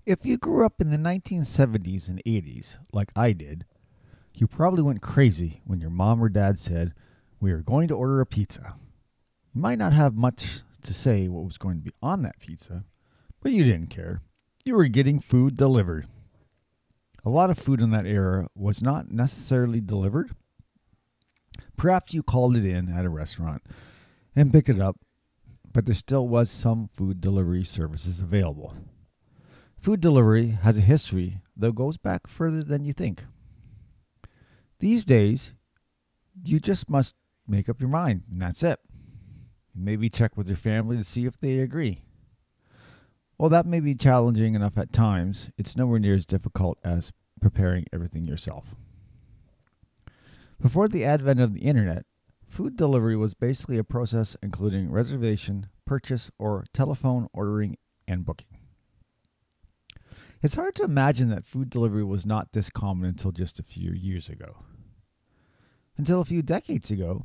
If you grew up in the 1970s and 80s, like I did, you probably went crazy when your mom or dad said, "We are going to order a pizza." You might not have much to say what was going to be on that pizza, but you didn't care. You were getting food delivered. A lot of food in that era was not necessarily delivered. Perhaps you called it in at a restaurant and picked it up, but there still was some food delivery services available. Food delivery has a history that goes back further than you think. These days, you just must make up your mind, and that's it. Maybe check with your family to see if they agree. While that may be challenging enough at times, it's nowhere near as difficult as preparing everything yourself. Before the advent of the internet, food delivery was basically a process including reservation, purchase, or telephone ordering and booking. It's hard to imagine that food delivery was not this common until just a few years ago. Until a few decades ago,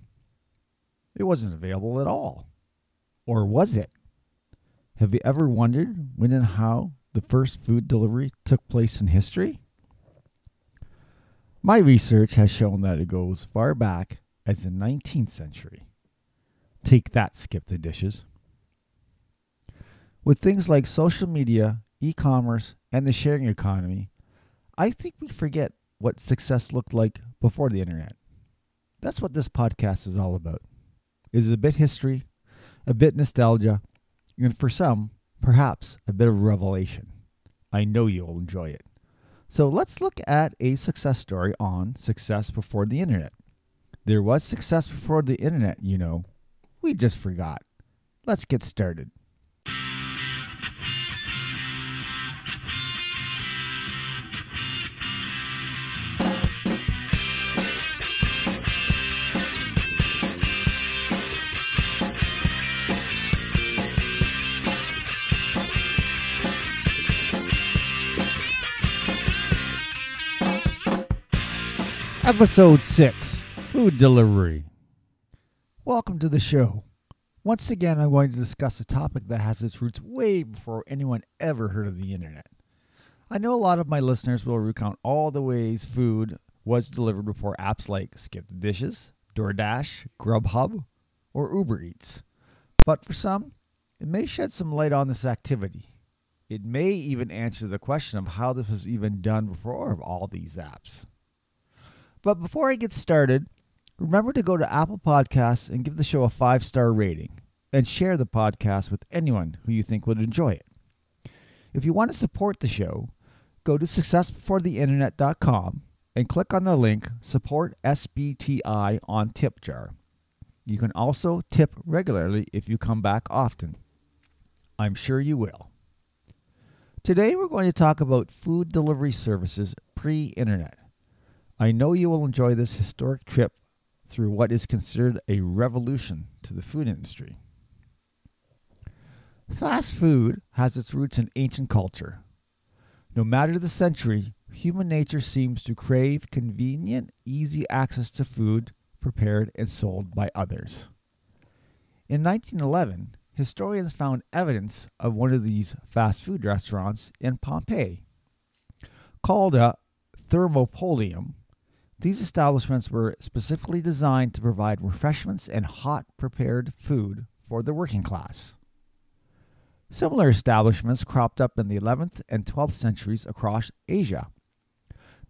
it wasn't available at all. Or was it? Have you ever wondered when and how the first food delivery took place in history? My research has shown that it goes far back as the 19th century. Take that, skip the dishes. With things like social media, e-commerce, and the sharing economy, I think we forget what success looked like before the internet. That's what this podcast is all about. It's a bit history, a bit nostalgia, and for some, perhaps a bit of revelation. I know you'll enjoy it. So let's look at a success story on success before the internet. There was success before the internet, you know. We just forgot. Let's get started. Episode 6, Food Delivery. Welcome to the show. Once again, I'm going to discuss a topic that has its roots way before anyone ever heard of the internet. I know a lot of my listeners will recount all the ways food was delivered before apps like Skip the Dishes, DoorDash, Grubhub, or Uber Eats. But for some, it may shed some light on this activity. It may even answer the question of how this was even done before all these apps. But before I get started, remember to go to Apple Podcasts and give the show a 5-star rating and share the podcast with anyone who you think would enjoy it. If you want to support the show, go to successbeforetheinternet.com and click on the link Support SBTI on Tip Jar. You can also tip regularly if you come back often. I'm sure you will. Today we're going to talk about food delivery services pre-internet. I know you will enjoy this historic trip through what is considered a revolution to the food industry. Fast food has its roots in ancient culture. No matter the century, human nature seems to crave convenient, easy access to food prepared and sold by others. In 1911, historians found evidence of one of these fast food restaurants in Pompeii. Called a thermopolium, these establishments were specifically designed to provide refreshments and hot prepared food for the working class. Similar establishments cropped up in the 11th and 12th centuries across Asia.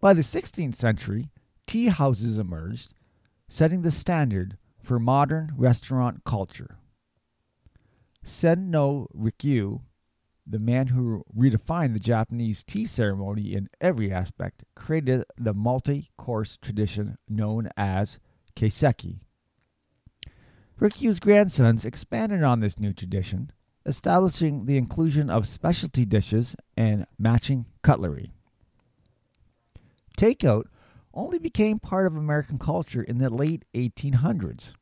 By the 16th century, tea houses emerged, setting the standard for modern restaurant culture. Sen no Rikyu, the man who redefined the Japanese tea ceremony in every aspect, created the multi-course tradition known as keiseki. Rikyu's grandsons expanded on this new tradition, establishing the inclusion of specialty dishes and matching cutlery. Takeout only became part of American culture in the late 1800s.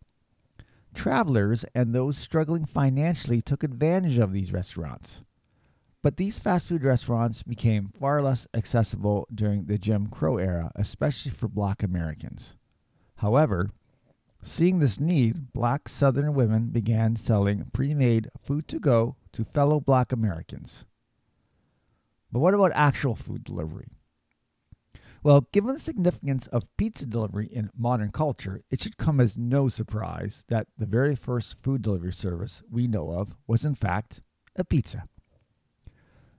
Travelers and those struggling financially took advantage of these restaurants. But these fast food restaurants became far less accessible during the Jim Crow era, especially for Black Americans. However, Seeing this need, black Southern women began selling pre-made food to go to fellow black Americans. But what about actual food delivery? Well, given the significance of pizza delivery in modern culture, it should come as no surprise that the very first food delivery service we know of was in fact a pizza.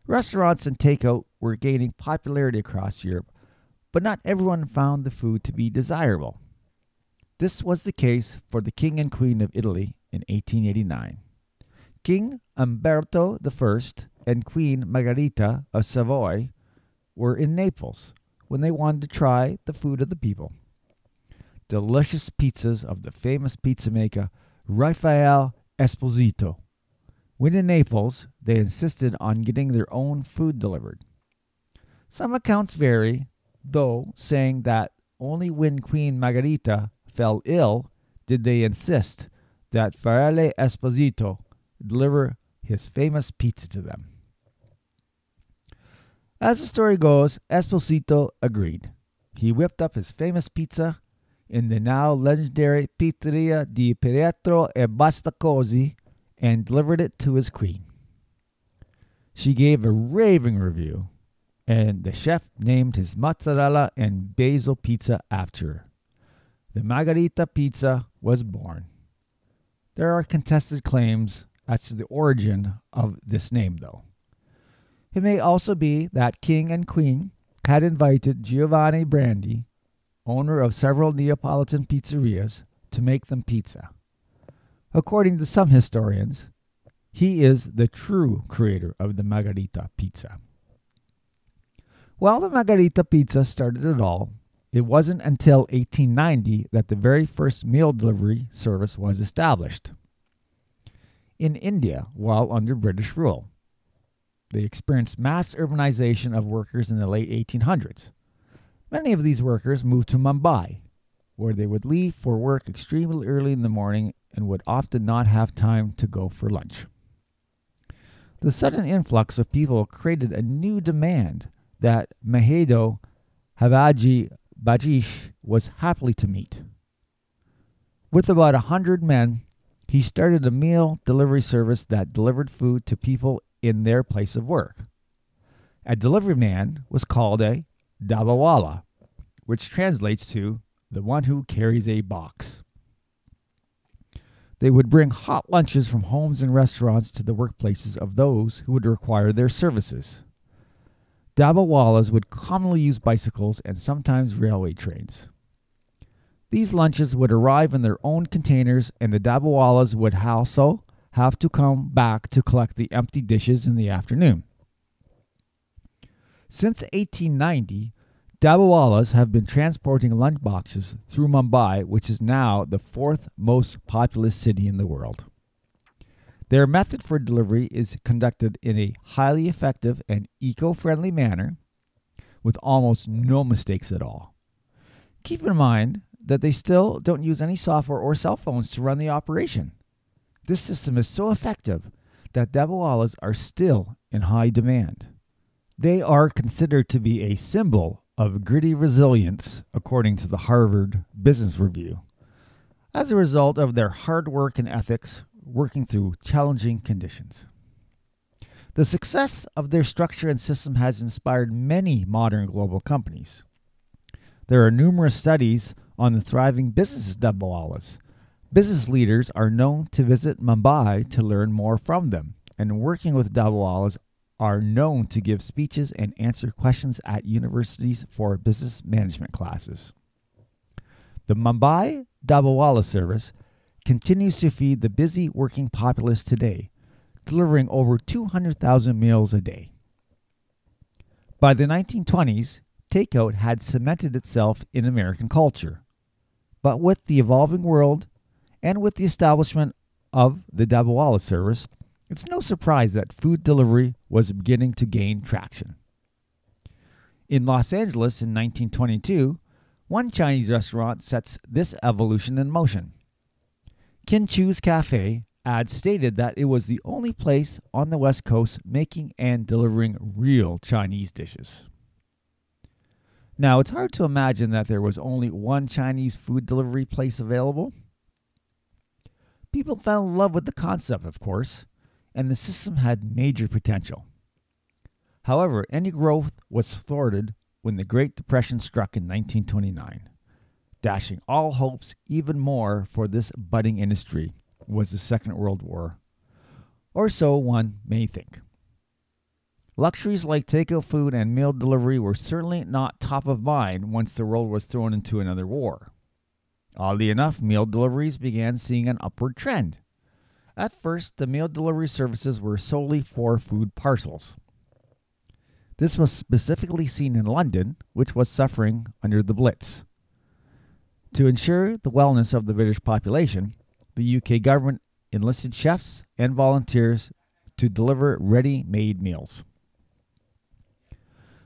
Restaurants and takeout were gaining popularity across Europe, but not everyone found the food to be desirable. This was the case for the King and Queen of Italy in 1889. King Umberto I and Queen Margherita of Savoy were in Naples when they wanted to try the food of the people. Delicious pizzas of the famous pizza maker Raffaele Esposito. When in Naples, they insisted on getting their own food delivered. Some accounts vary, though, saying that only when Queen Margherita fell ill did they insist that Raffaele Esposito deliver his famous pizza to them. As the story goes, Esposito agreed. He whipped up his famous pizza in the now legendary Pizzeria di Pietro e Bastacosi and delivered it to his queen. She gave a raving review, and the chef named his mozzarella and basil pizza after her. The Margherita pizza was born. There are contested claims as to the origin of this name, though. It may also be that King and Queen had invited Giovanni Brandi, owner of several Neapolitan pizzerias, to make them pizza. According to some historians, he is the true creator of the Margherita pizza. While the Margherita pizza started it all, it wasn't until 1890 that the very first meal delivery service was established. In India, while under British rule, they experienced mass urbanization of workers in the late 1800s. Many of these workers moved to Mumbai, where they would leave for work extremely early in the morning and would often not have time to go for lunch. The sudden influx of people created a new demand that Mahado Havaji Bajish was happily to meet. With about 100 men, he started a meal delivery service that delivered food to people in their place of work. A delivery man was called a dabawala, which translates to the one who carries a box. They would bring hot lunches from homes and restaurants to the workplaces of those who would require their services. Dabawalas would commonly use bicycles and sometimes railway trains. These lunches would arrive in their own containers, and the dabawalas would also have to come back to collect the empty dishes in the afternoon. Since 1890, dabawalas have been transporting lunch boxes through Mumbai, which is now the fourth most populous city in the world. Their method for delivery is conducted in a highly effective and eco-friendly manner with almost no mistakes at all. Keep in mind that they still don't use any software or cell phones to run the operation. This system is so effective that dabawalas are still in high demand. They are considered to be a symbol of gritty resilience, according to the Harvard Business Review, as a result of their hard work and ethics working through challenging conditions. The success of their structure and system has inspired many modern global companies. There are numerous studies on the thriving businesses of dabawalas. Business leaders are known to visit Mumbai to learn more from them, and working with dabawalas are known to give speeches and answer questions at universities for business management classes. The Mumbai Dabawala service continues to feed the busy working populace today, delivering over 200,000 meals a day. By the 1920s, takeout had cemented itself in American culture. But with the evolving world and with the establishment of the Dabawala service, it's no surprise that food delivery was beginning to gain traction. In Los Angeles in 1922, one Chinese restaurant sets this evolution in motion. Kin Chu's Cafe ad stated that it was the only place on the West Coast making and delivering real Chinese dishes. Now, it's hard to imagine that there was only one Chinese food delivery place available, People fell in love with the concept, of course, and the system had major potential. However, any growth was thwarted when the Great Depression struck in 1929. Dashing all hopes even more for this budding industry was the Second World War, or so one may think. Luxuries like takeout food and meal delivery were certainly not top of mind once the world was thrown into another war. Oddly enough, meal deliveries began seeing an upward trend. At first, the meal delivery services were solely for food parcels. This was specifically seen in London, which was suffering under the Blitz. To ensure the wellness of the British population, the UK government enlisted chefs and volunteers to deliver ready-made meals.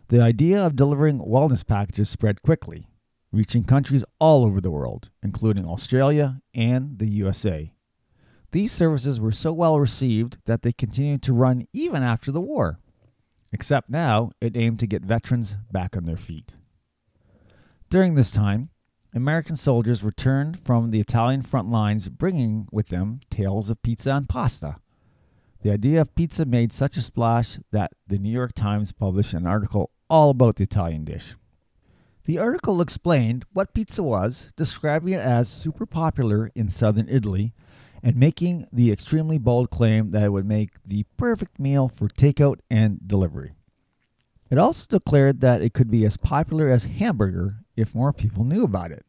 The idea of delivering wellness packages spread quickly, reaching countries all over the world, including Australia and the USA. These services were so well received that they continued to run even after the war, except now it aimed to get veterans back on their feet. During this time, American soldiers returned from the Italian front lines bringing with them tales of pizza and pasta. The idea of pizza made such a splash that the New York Times published an article all about the Italian dish. The article explained what pizza was, describing it as super popular in southern Italy, and making the extremely bold claim that it would make the perfect meal for takeout and delivery. It also declared that it could be as popular as hamburger if more people knew about it.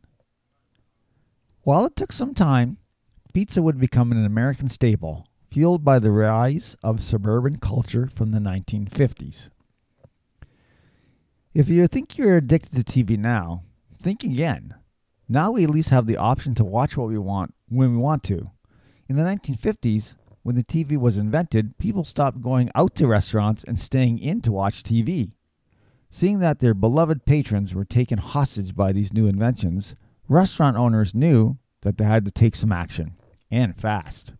While it took some time, pizza would become an American staple, fueled by the rise of suburban culture from the 1950s. If you think you're addicted to TV now, think again. Now we at least have the option to watch what we want when we want to. In the 1950s, when the TV was invented, people stopped going out to restaurants and staying in to watch TV. Seeing that their beloved patrons were taken hostage by these new inventions, restaurant owners knew that they had to take some action, and fast.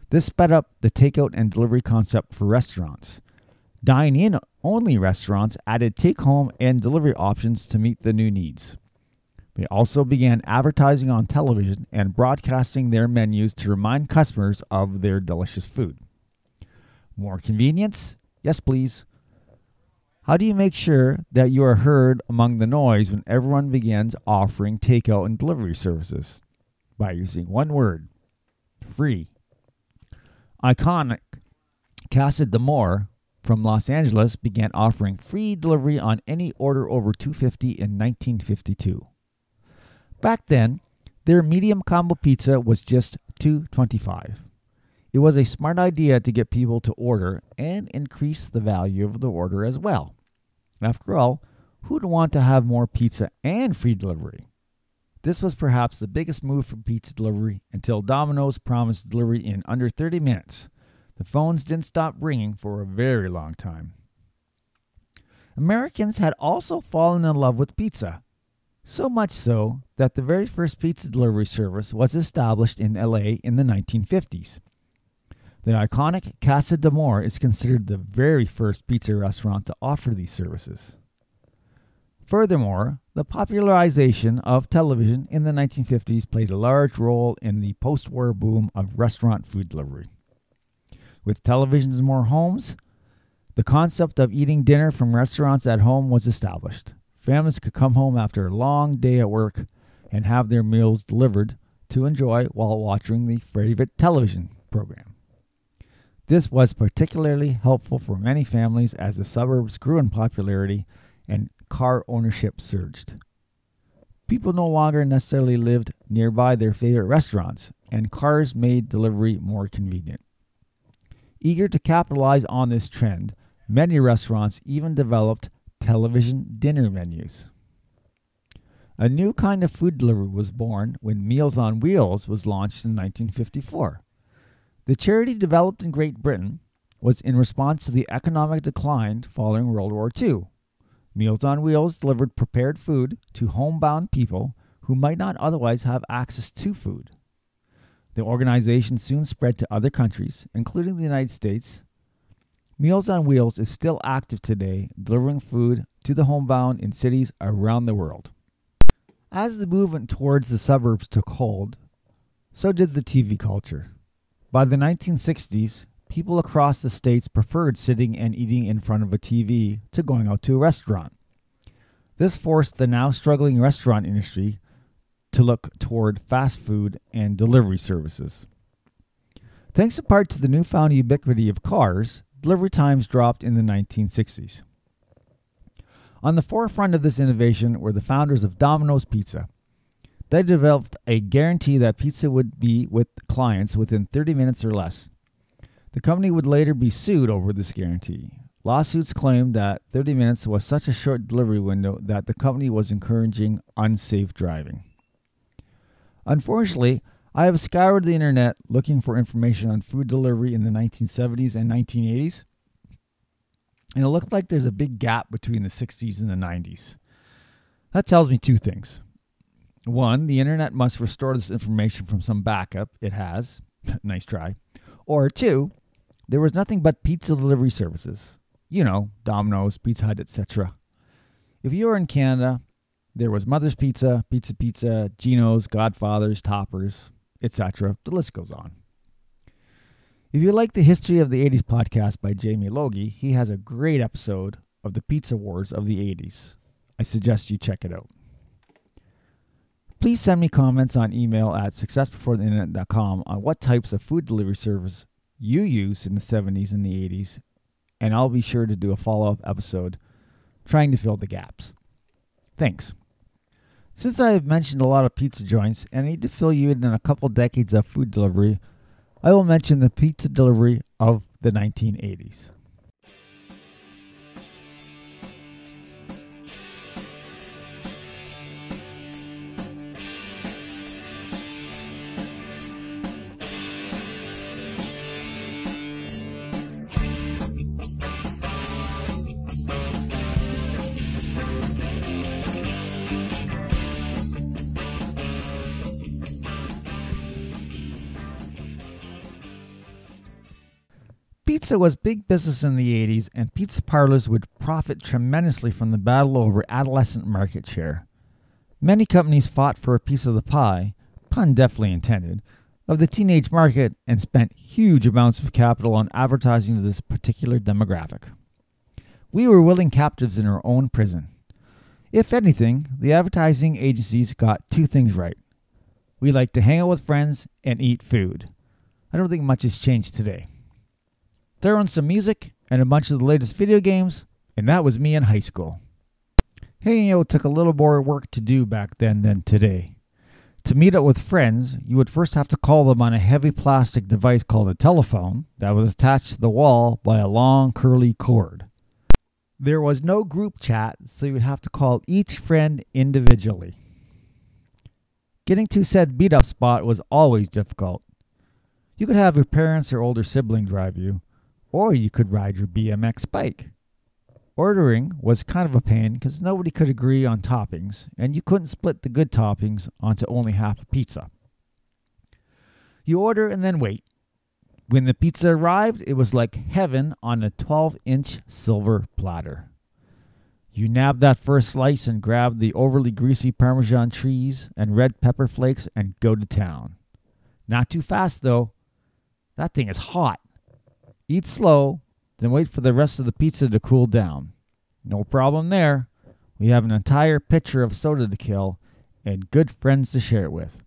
This sped up the takeout and delivery concept for restaurants. Dine-in only restaurants added take-home and delivery options to meet the new needs. They also began advertising on television and broadcasting their menus to remind customers of their delicious food. More convenience? Yes, please. How do you make sure that you are heard among the noise when everyone begins offering takeout and delivery services? By using one word: free. Iconic Casa de More from Los Angeles began offering free delivery on any order over $2.50 in 1952. Back then, their medium combo pizza was just $2.25. It was a smart idea to get people to order and increase the value of the order as well. After all, who'd want to have more pizza and free delivery? This was perhaps the biggest move for pizza delivery until Domino's promised delivery in under 30 minutes. The phones didn't stop ringing for a very long time. Americans had also fallen in love with pizza. So much so that the very first pizza delivery service was established in LA in the 1950s. The iconic Casa de More is considered the very first pizza restaurant to offer these services. Furthermore, the popularization of television in the 1950s played a large role in the post-war boom of restaurant food delivery. With televisions in more homes, the concept of eating dinner from restaurants at home was established. Families could come home after a long day at work and have their meals delivered to enjoy while watching the favorite television program. This was particularly helpful for many families as the suburbs grew in popularity and car ownership surged. People no longer necessarily lived nearby their favorite restaurants, and cars made delivery more convenient. Eager to capitalize on this trend, many restaurants even developed television dinner menus. A new kind of food delivery was born when Meals on Wheels was launched in 1954. The charity, developed in Great Britain, was in response to the economic decline following World War II. Meals on Wheels delivered prepared food to homebound people who might not otherwise have access to food. The organization soon spread to other countries, including the United States. Meals on Wheels is still active today, delivering food to the homebound in cities around the world. As the movement towards the suburbs took hold, So did the TV culture. By the 1960s, people across the states preferred sitting and eating in front of a TV to going out to a restaurant. This forced the now struggling restaurant industry to look toward fast food and delivery services. Thanks in part to the newfound ubiquity of cars, delivery times dropped in the 1960s. On the forefront of this innovation were the founders of Domino's Pizza. They developed a guarantee that pizza would be with clients within 30 minutes or less. The company would later be sued over this guarantee. Lawsuits claimed that 30 minutes was such a short delivery window that the company was encouraging unsafe driving. Unfortunately, I have scoured the internet looking for information on food delivery in the 1970s and 1980s, and it looks like there's a big gap between the 60s and the 90s. That tells me two things. One, the internet must restore this information from some backup it has. Nice try. Or two, there was nothing but pizza delivery services. You know, Domino's, Pizza Hut, etc. If you were in Canada, there was Mother's Pizza, Pizza Pizza, Gino's, Godfather's, Toppers, etc. The list goes on. If you like the History of the 80s podcast by Jamie Logie, he has a great episode of the Pizza Wars of the 80s. I suggest you check it out. Please send me comments on email at successbeforetheinternet.com on what types of food delivery service you used in the 70s and the 80s, and I'll be sure to do a follow-up episode trying to fill the gaps. Thanks. Since I have mentioned a lot of pizza joints and I need to fill you in on a couple decades of food delivery, I will mention the pizza delivery of the 1980s. Pizza was big business in the 80s, and pizza parlors would profit tremendously from the battle over adolescent market share. Many companies fought for a piece of the pie, pun definitely intended, of the teenage market and spent huge amounts of capital on advertising to this particular demographic. We were willing captives in our own prison. If anything, the advertising agencies got two things right. We like to hang out with friends and eat food. I don't think much has changed today. Throw in some music and a bunch of the latest video games, and that was me in high school. Hanging out took a little more work to do back then than today. To meet up with friends, you would first have to call them on a heavy plastic device called a telephone that was attached to the wall by a long curly cord. There was no group chat, so you would have to call each friend individually. Getting to said beat-up spot was always difficult. You could have your parents or older sibling drive you, or you could ride your BMX bike. Ordering was kind of a pain because nobody could agree on toppings, and you couldn't split the good toppings onto only half a pizza. You order and then wait. When the pizza arrived, it was like heaven on a 12-inch silver platter. You nab that first slice and grab the overly greasy Parmesan cheese and red pepper flakes and go to town. Not too fast, though. That thing is hot. Eat slow, then wait for the rest of the pizza to cool down. No problem there. We have an entire pitcher of soda to kill and good friends to share it with.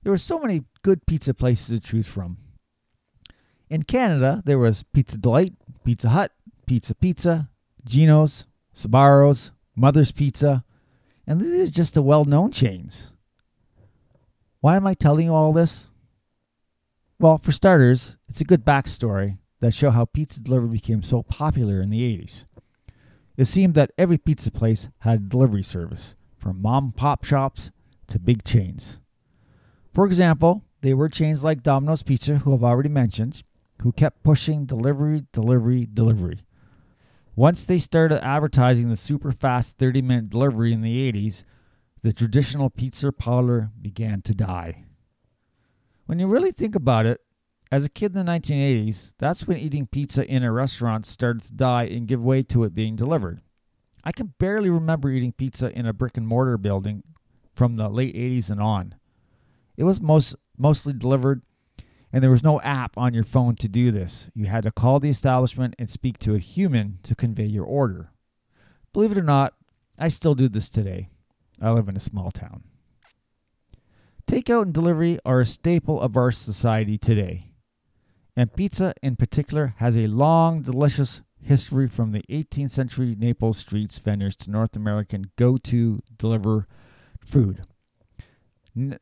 There were so many good pizza places to choose from. In Canada, there was Pizza Delight, Pizza Hut, Pizza Pizza, Gino's, Sbarro's, Mother's Pizza, and these are just the well-known chains. Why am I telling you all this? Well, for starters, it's a good backstory that shows how pizza delivery became so popular in the 80s. It seemed that every pizza place had a delivery service, from mom-and-pop shops to big chains. For example, there were chains like Domino's Pizza, who I've already mentioned, who kept pushing delivery. Once they started advertising the super fast 30-minute delivery in the 80s, the traditional pizza parlor began to die. When you really think about it, as a kid in the 1980s, that's when eating pizza in a restaurant started to die and give way to it being delivered. I can barely remember eating pizza in a brick and mortar building from the late 80s and on. It was mostly delivered, and there was no app on your phone to do this. You had to call the establishment and speak to a human to convey your order. Believe it or not, I still do this today. I live in a small town. Takeout and delivery are a staple of our society today, and pizza in particular has a long, delicious history from the 18th century Naples streets vendors to North American go-to deliver food.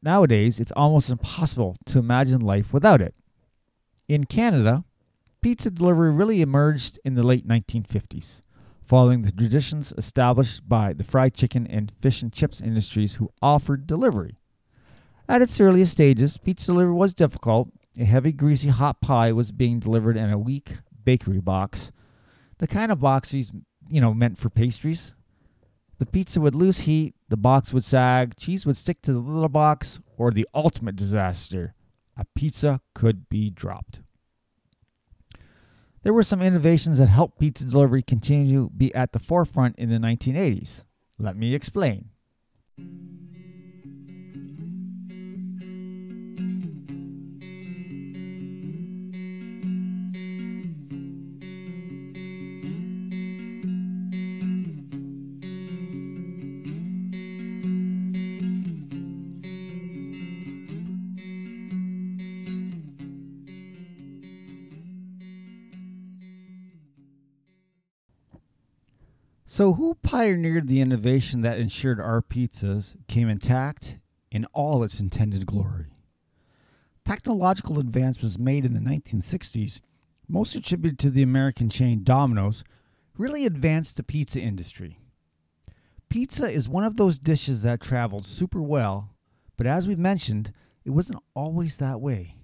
Nowadays, it's almost impossible to imagine life without it. In Canada, pizza delivery really emerged in the late 1950s, following the traditions established by the fried chicken and fish and chips industries who offered delivery. At its earliest stages, pizza delivery was difficult. A heavy, greasy hot pie was being delivered in a weak bakery box, the kind of boxes, meant for pastries. The pizza would lose heat, the box would sag, cheese would stick to the little box, or the ultimate disaster, a pizza could be dropped. There were some innovations that helped pizza delivery continue to be at the forefront in the 1980s. Let me explain. So who pioneered the innovation that ensured our pizzas came intact in all its intended glory? Technological advancements made in the 1960s, most attributed to the American chain Domino's, really advanced the pizza industry. Pizza is one of those dishes that traveled super well, but as we mentioned, it wasn't always that way.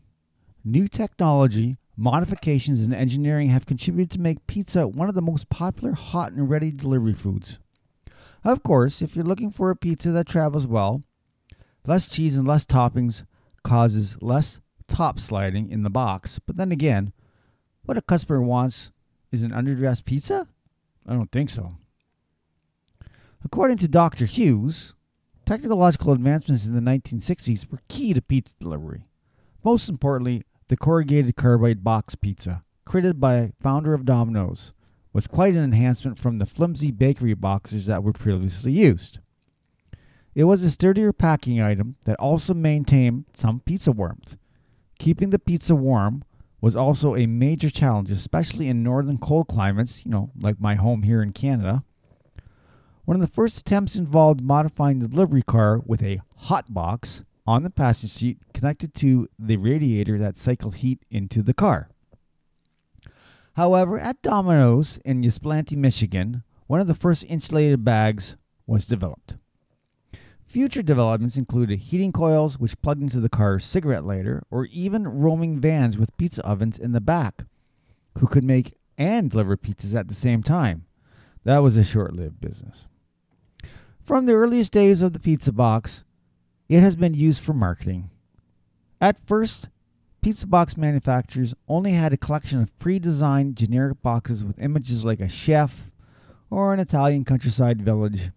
New technology, modifications, and engineering have contributed to make pizza one of the most popular hot and ready delivery foods. Of course, if you're looking for a pizza that travels well, less cheese and less toppings causes less top sliding in the box. But then again, what a customer wants is an underdressed pizza? I don't think so. According to Dr. Hughes, technological advancements in the 1960s were key to pizza delivery. Most importantly, the corrugated cardboard box pizza, created by founder of Domino's, was quite an enhancement from the flimsy bakery boxes that were previously used. It was a sturdier packing item that also maintained some pizza warmth. Keeping the pizza warm was also a major challenge, especially in northern cold climates, like my home here in Canada. One of the first attempts involved modifying the delivery car with a hot box on the passenger seat connected to the radiator that cycled heat into the car. However, at Domino's in Ypsilanti, Michigan, one of the first insulated bags was developed. Future developments included heating coils which plugged into the car's cigarette lighter, or even roaming vans with pizza ovens in the back who could make and deliver pizzas at the same time. That was a short-lived business. From the earliest days of the pizza box, it has been used for marketing. At first, pizza box manufacturers only had a collection of pre-designed generic boxes with images like a chef or an Italian countryside village.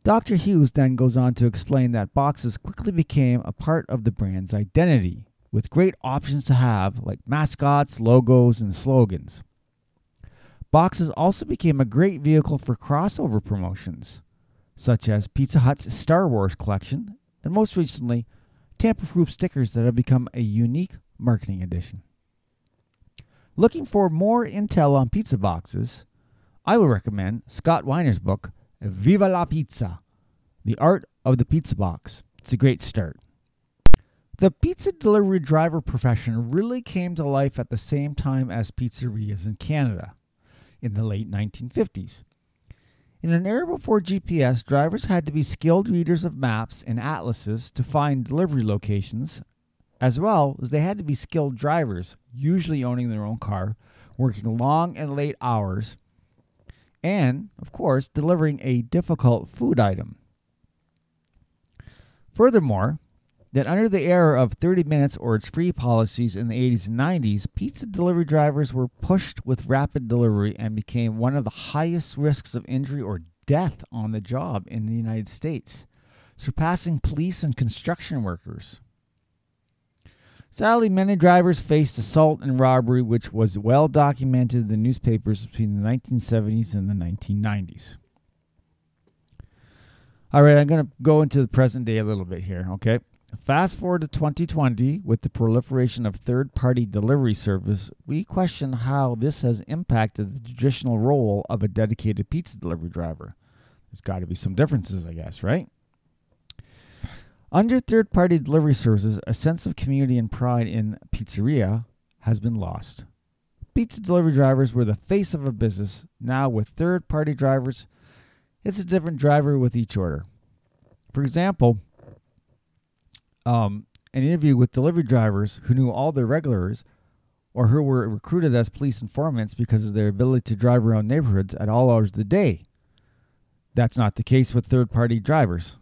Dr. Hughes then goes on to explain that boxes quickly became a part of the brand's identity, with great options to have like mascots, logos, and slogans. Boxes also became a great vehicle for crossover promotions, such as Pizza Hut's Star Wars collection, and most recently, tamper-proof stickers that have become a unique marketing addition. Looking for more intel on pizza boxes, I would recommend Scott Weiner's book, Viva la Pizza, The Art of the Pizza Box. It's a great start. The pizza delivery driver profession really came to life at the same time as pizzerias in Canada, in the late 1950s. In an era before GPS, drivers had to be skilled readers of maps and atlases to find delivery locations, as well as they had to be skilled drivers, usually owning their own car, working long and late hours, and, of course, delivering a difficult food item. Furthermore, that under the era of 30 minutes or its free policies in the 80s and 90s, pizza delivery drivers were pushed with rapid delivery and became one of the highest risks of injury or death on the job in the United States. surpassing police and construction workers. Sadly, many drivers faced assault and robbery, which was well documented in the newspapers between the 1970s and the 1990s. All right, I'm going to go into the present day a little bit here, okay? Fast forward to 2020, with the proliferation of third-party delivery service, we question how this has impacted the traditional role of a dedicated pizza delivery driver. There's got to be some differences, I guess, right? Under third-party delivery services, a sense of community and pride in pizzeria has been lost. Pizza delivery drivers were the face of a business. Now, with third-party drivers, it's a different driver with each order. For example, an interview with delivery drivers who knew all their regulars or who were recruited as police informants because of their ability to drive around neighborhoods at all hours of the day. That's not the case with third-party drivers.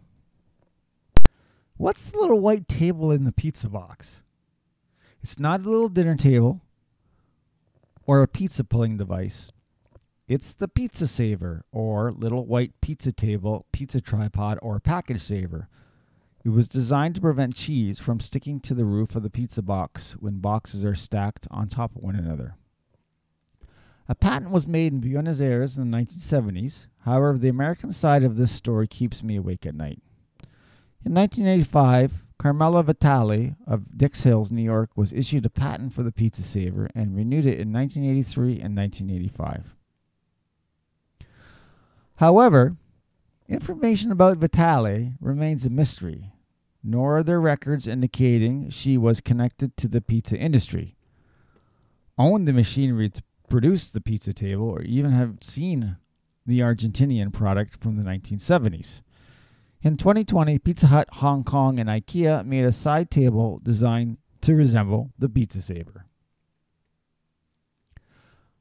What's the little white table in the pizza box? It's not a little dinner table or a pizza pulling device. It's the pizza saver or little white pizza table, pizza tripod, or package saver. It was designed to prevent cheese from sticking to the roof of the pizza box when boxes are stacked on top of one another. A patent was made in Buenos Aires in the 1970s. However, the American side of this story keeps me awake at night. In 1985, Carmela Vitale of Dix Hills, New York, was issued a patent for the pizza saver and renewed it in 1983 and 1985. However, information about Vitale remains a mystery, nor are there records indicating she was connected to the pizza industry, owned the machinery to produce the pizza table, or even have seen the Argentinian product from the 1970s. In 2020, Pizza Hut, Hong Kong, and IKEA made a side table designed to resemble the pizza saver.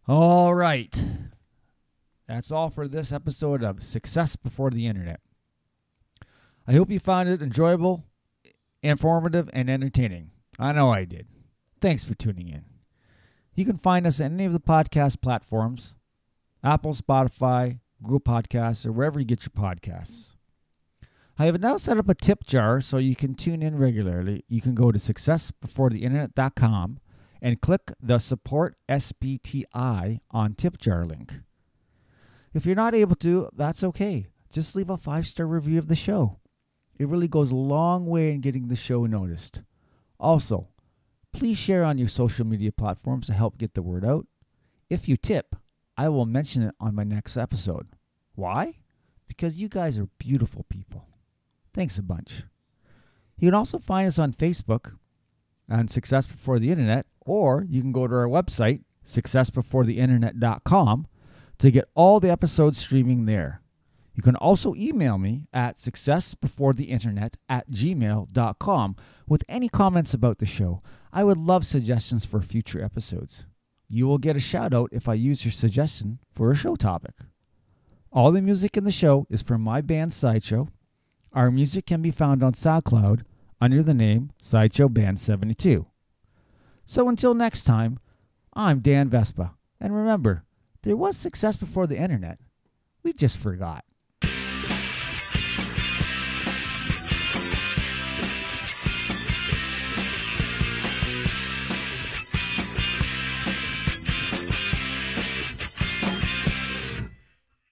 All right. That's all for this episode of Success Before the Internet. I hope you found it enjoyable, informative, and entertaining. I know I did. Thanks for tuning in. You can find us at any of the podcast platforms, Apple, Spotify, Google Podcasts, or wherever you get your podcasts. I have now set up a tip jar so you can tune in regularly. You can go to successbeforetheinternet.com and click the Support SBTI on tip jar link. If you're not able to, that's okay. Just leave a 5-star review of the show. It really goes a long way in getting the show noticed. Also, please share on your social media platforms to help get the word out. If you tip, I will mention it on my next episode. Why? Because you guys are beautiful people. Thanks a bunch. You can also find us on Facebook on Success Before the Internet, or you can go to our website, successbeforetheinternet.com, to get all the episodes streaming there. You can also email me at successbeforetheinternet@gmail.com with any comments about the show. I would love suggestions for future episodes. You will get a shout out if I use your suggestion for a show topic. All the music in the show is from my band Sideshow. Our music can be found on SoundCloud under the name Sideshow Band 72. So until next time, I'm Dan Vespa. And remember, there was success before the internet. We just forgot.